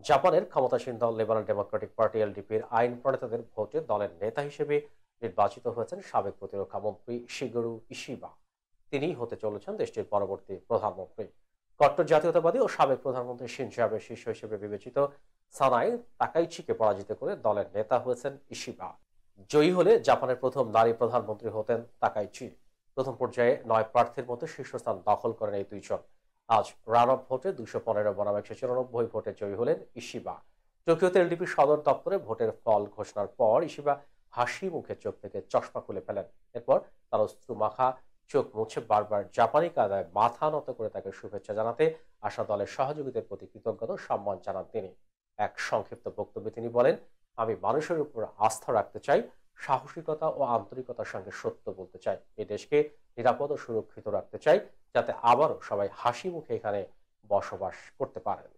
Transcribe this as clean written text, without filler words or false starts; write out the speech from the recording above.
জাপানের ক্ষমতাসীন দল লিবারাল ডেমোক্রেটিক পার্টি এলডিপির আইন প্রণেতাদের ভোটে দলের নেতা হিসেবে নির্বাচিত হয়েছেন সাবেক প্রতিরক্ষা মন্ত্রী শিগেরু ইশিবা। তিনিই হতে চলেছেন দেশটির পরবর্তী প্রধানমন্ত্রী। কট্টর জাতীয়তাবাদী ও সাবেক প্রধানমন্ত্রী শিনজো আবের শিষ্য হিসেবে বিবেচিত সানাই তাকাইচিকে পরাজিত করে দলের নেতা হয়েছেন ইশিবা। জয়ী হলে জাপানের প্রথম নারী প্রধানমন্ত্রী হতেন তাকাইচি। প্রথম পর্যায়ে 9 প্রার্থীর মধ্যে শীর্ষস্থান দখল করেন এই দুইজন। আজ রান অফ ভোটে 215 বনাম 194 ভোটে জয়ী হলেন ইশিবা। টোকিওতে এলডিপি সদর দপ্তরে ভোটের ফল ঘোষণার পর ইশিবা হাসি মুখে চোখ থেকে চশমা খুলে ফেলেন। এরপর তার অশ্রু মাখা চোখ মুছে বারবার জাপানি কায়দায় মাথা নত করে তাকে শুভেচ্ছা জানাতে আসা দলের সহযোগীদের প্রতি কৃতজ্ঞতা ও সম্মান জানান তিনি। এক সংক্ষিপ্ত বক্তব্যে তিনি বলেন, আমি মানুষের উপর আস্থা রাখতে চাই, সাহসিকতা ও আন্তরিকতার সঙ্গে সত্য বলতে চাই, এই দেশকে নিরাপদ ও সুরক্ষিত রাখতে চাই, যাতে আবারও সবাই হাসি মুখে এখানে বসবাস করতে পারেন।